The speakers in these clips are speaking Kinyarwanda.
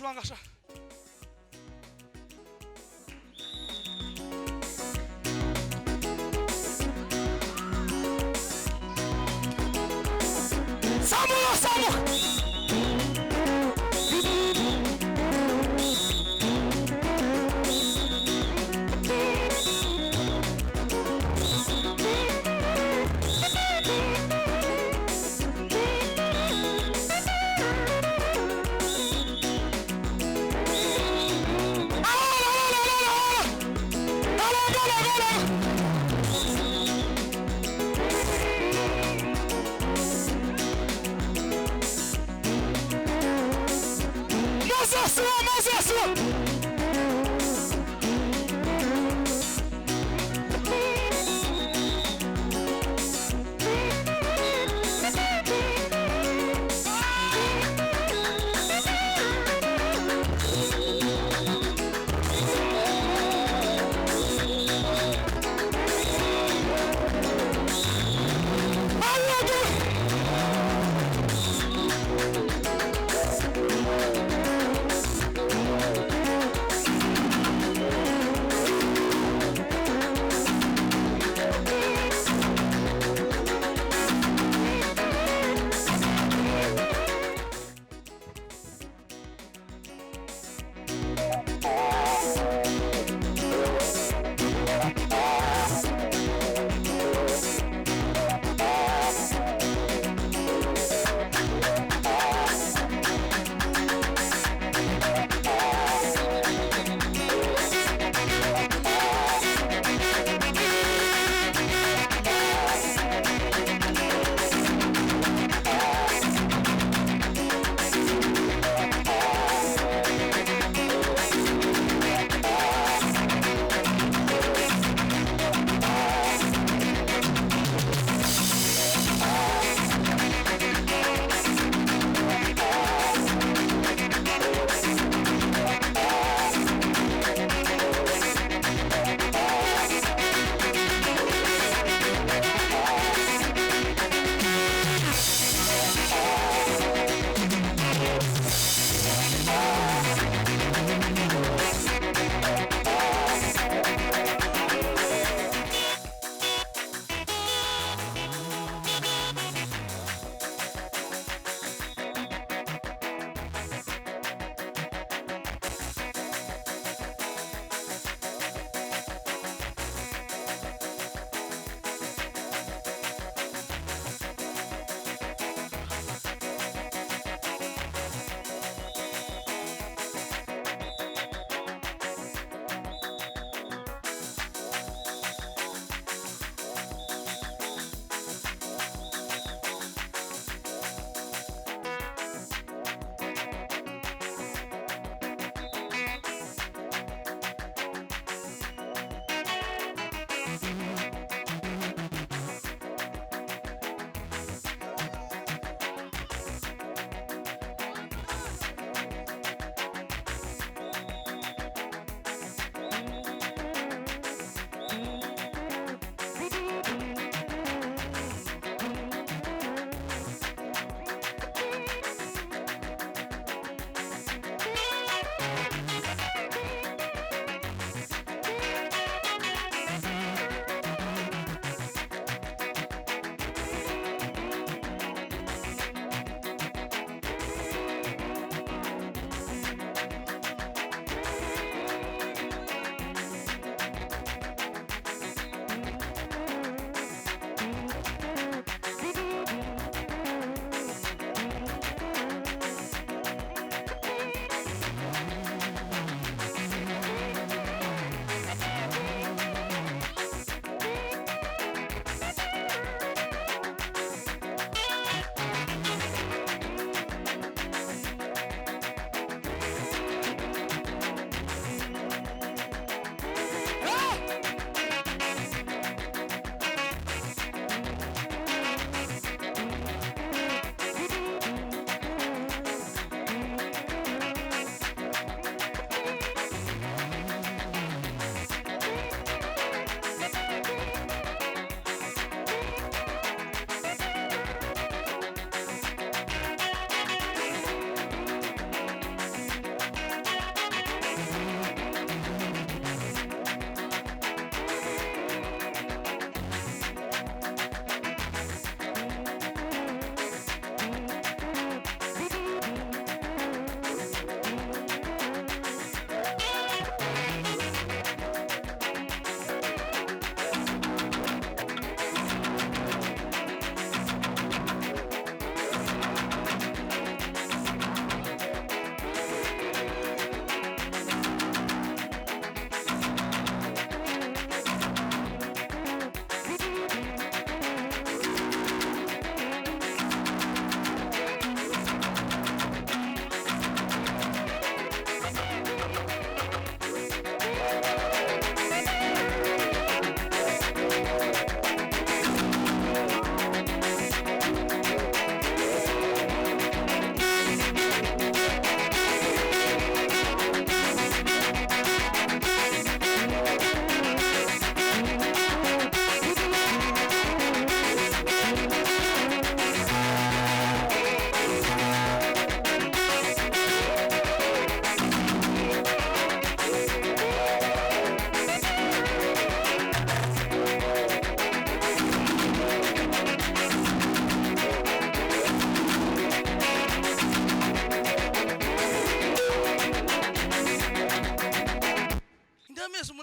Tulangasha. Samu.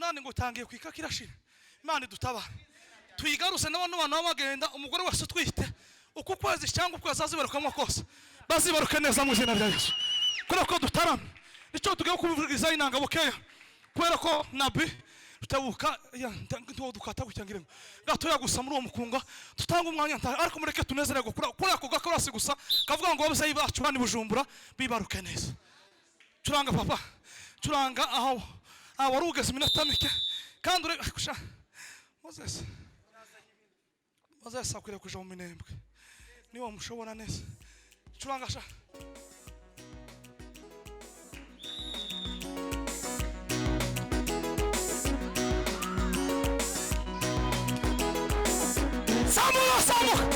Imana ngo tangiye kwika kirashira. Imana idutaba tuyigaruse n'abantu bagenda umugore wese twite uko kwezi cyangwa uko azazibarukamwe kose bazibaruke neza mu izina rya Yesu. Kubera ko dutarama icyo tugiye kuvugiza inanga bukeya kubera ko nabi tutabuka nto dukata gucyangire gatoya gusa muri uwo mukunga tutanga umwanya ariko mureke tunezererwe kuri ako gakorasi gusa kavuga ngo abazayi bacu bani Bujumbura bibaruke neza. Curanga papa curanga aho warugeze iminota mike kandi kusha Moses akwiriye kuja mu minembwe niwo mushobora neza. Curanga sha Samuka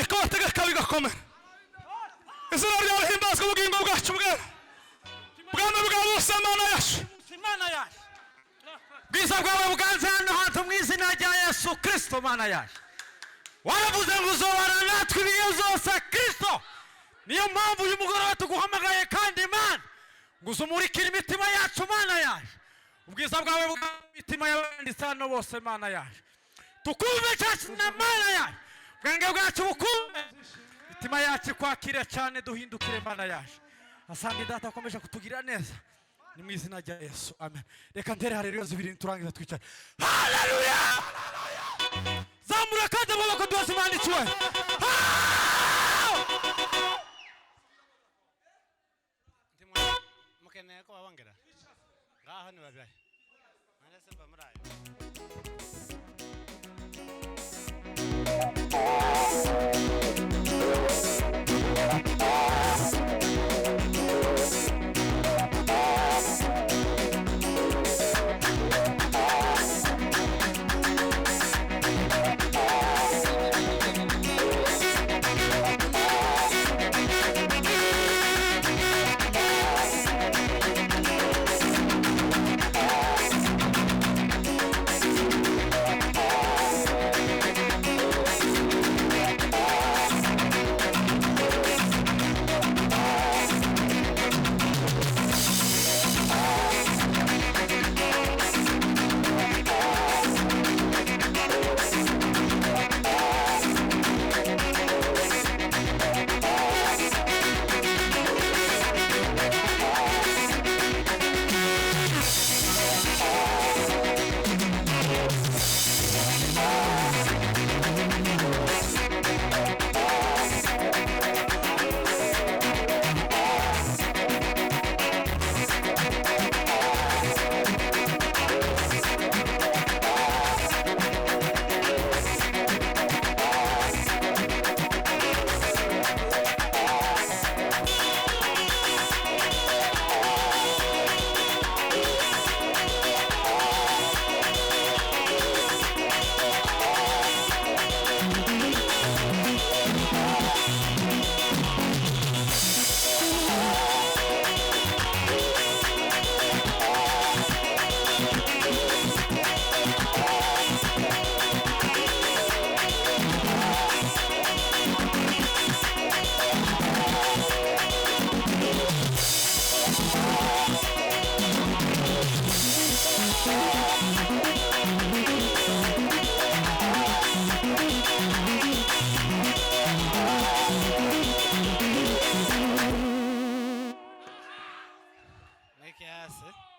utegeka wategeka bigakomera izina ryawe himbazwa ubugingo bwacu bwera bwami bwa bose Mana yacu bwiza bwawe buganze hano hantu mu izina rya Yesu Kristo Mana yacu waravuze ngo uzobana natwe ibihe zose Kristo niyo mpamvu uyu mugoroba tuguhamagaye kandi Mana ngo uzumurikire imitima yacu Mana yacu ubwiza bwawe bw'imitima y'abanditsi hano bose Mana yacu tukumve cyane na Mana yacu ubwenge bwacu bukumve imitima yacu kwakira cyane duhindukire Mana yacu asanga data akomeje kutugira neza ni mu izina rya Yesu amen reka ntere haleluya zibiri turangiza twicare haleluya zamura kandi amaboko duhose Imana icyubahiro mukeneye ko babongera ngaho ni babaye nane semba murayo Make it